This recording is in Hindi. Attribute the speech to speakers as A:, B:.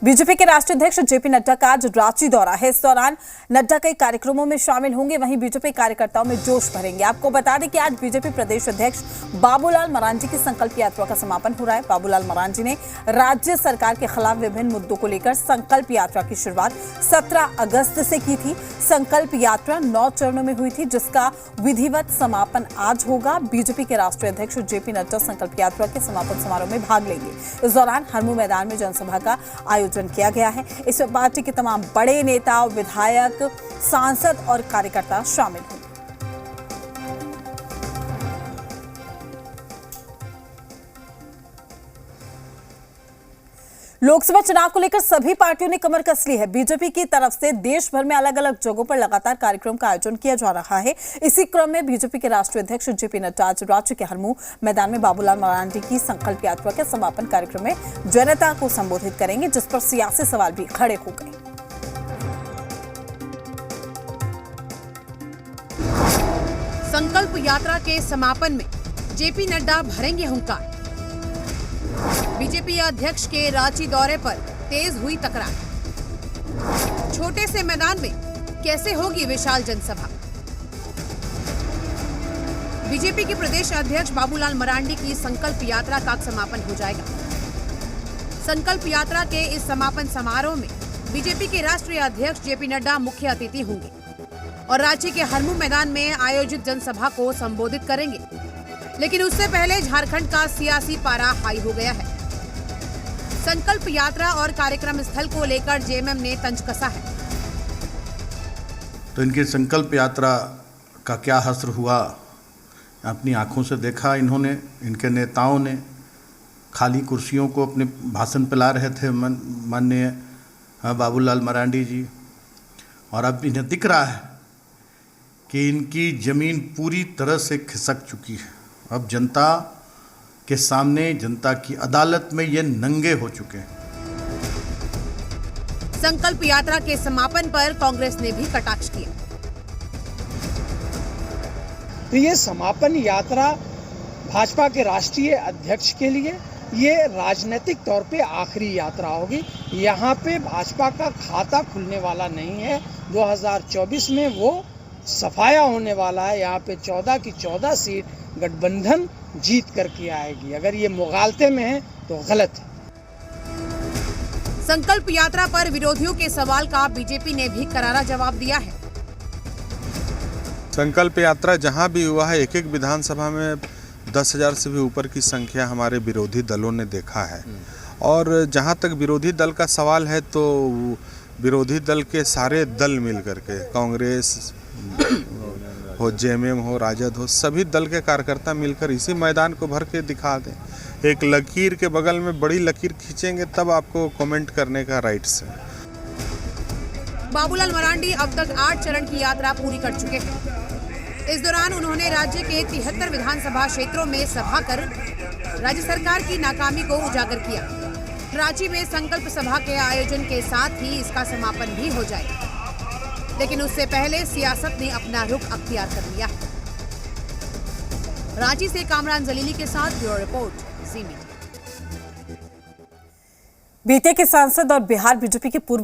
A: बीजेपी के राष्ट्रीय अध्यक्ष जेपी नड्डा का आज रांची दौरा है। इस दौरान नड्डा कई कार्यक्रमों में शामिल होंगे, वहीं बीजेपी कार्यकर्ताओं में जोश भरेंगे। आपको बता दें कि आज बीजेपी प्रदेश अध्यक्ष बाबूलाल मरांडी की संकल्प यात्रा का समापन हो रहा है। बाबूलाल मरांडी ने राज्य सरकार के खिलाफ विभिन्न मुद्दों को लेकर संकल्प यात्रा की शुरुआत 17 अगस्त से की थी। संकल्प यात्रा 9 चरणों में हुई थी, जिसका विधिवत समापन आज होगा। बीजेपी के राष्ट्रीय अध्यक्ष जेपी नड्डा संकल्प यात्रा के समापन समारोह में भाग लेंगे। इस दौरान हरमू मैदान में जनसभा का आयोजन किया गया है। इसमें पार्टी के तमाम बड़े नेता, विधायक, सांसद और कार्यकर्ता शामिल होंगे। लोकसभा चुनाव को लेकर सभी पार्टियों ने कमर कस ली है। बीजेपी की तरफ से देश भर में अलग अलग जगहों पर लगातार कार्यक्रम का आयोजन किया जा रहा है। इसी क्रम में बीजेपी के राष्ट्रीय अध्यक्ष जेपी नड्डा आज रांची के हरमू मैदान में बाबूलाल मरांडी की संकल्प यात्रा के समापन कार्यक्रम में जनता को संबोधित करेंगे, जिस पर सियासी सवाल भी खड़े हो गए।
B: संकल्प यात्रा के समापन में जेपी नड्डा भरेंगे हुंकार। बीजेपी अध्यक्ष के रांची दौरे पर तेज हुई तकरार। छोटे से मैदान में कैसे होगी विशाल जनसभा। बीजेपी के प्रदेश अध्यक्ष बाबूलाल मरांडी की संकल्प यात्रा का समापन हो जाएगा। संकल्प यात्रा के इस समापन समारोह में बीजेपी के राष्ट्रीय अध्यक्ष जेपी नड्डा मुख्य अतिथि होंगे और रांची के हरमू मैदान में आयोजित जनसभा को संबोधित करेंगे। लेकिन उससे पहले झारखंड का सियासी पारा हाई हो गया है। संकल्प यात्रा और कार्यक्रम स्थल को लेकर जेएमएम ने तंज कसा है।
C: तो इनकी संकल्प यात्रा का क्या हश्र हुआ, अपनी आंखों से देखा इन्होंने। इनके नेताओं ने खाली कुर्सियों को अपने भाषण पिला रहे थे माननीय बाबूलाल मरांडी जी, और अब इन्हें दिख रहा है कि इनकी जमीन पूरी तरह से खिसक चुकी है। अब जनता के सामने, जनता की अदालत में ये नंगे हो चुके हैं।
B: संकल्प यात्रा के समापन पर कांग्रेस ने भी कटाक्ष किया।
D: तो ये समापन यात्रा भाजपा के राष्ट्रीय अध्यक्ष के लिए ये राजनीतिक तौर पे आखिरी यात्रा होगी। यहाँ पे भाजपा का खाता खुलने वाला नहीं है। 2024 में वो सफाया होने वाला है। यहाँ पे 14 की 14 सीट गठबंधन जीत करके आएगी। अगर ये मुगालते में है तो गलत है।
B: संकल्प यात्रा पर विरोधियों के सवाल का बीजेपी ने भी करारा जवाब दिया है।
E: संकल्प यात्रा जहां भी हुआ है, एक एक विधानसभा में 10,000 से भी ऊपर की संख्या हमारे विरोधी दलों ने देखा है। और जहां तक विरोधी दल का सवाल है, तो विरोधी दल के सारे दल मिल करके, कांग्रेस हो, जेएमएम हो, राजद हो, सभी दल के कार्यकर्ता मिलकर इसी मैदान को भर के दिखा दें। एक लकीर के बगल में बड़ी लकीर खींचेंगे, तब आपको कमेंट करने का राइट्स है।
B: बाबूलाल मरांडी अब तक 8 चरण की यात्रा पूरी कर चुके हैं। इस दौरान उन्होंने राज्य के 73 विधानसभा क्षेत्रों में सभा कर राज्य सरकार की नाकामी को उजागर किया। रांची में संकल्प सभा के आयोजन के साथ ही इसका समापन भी हो जाएगा, लेकिन उससे पहले सियासत ने अपना रुख अख्तियार कर लिया है। रांची से कामरान जलीली के साथ ब्यूरो रिपोर्ट, जी मीडिया।
A: बीते के सांसद और बिहार बीजेपी के पूर्व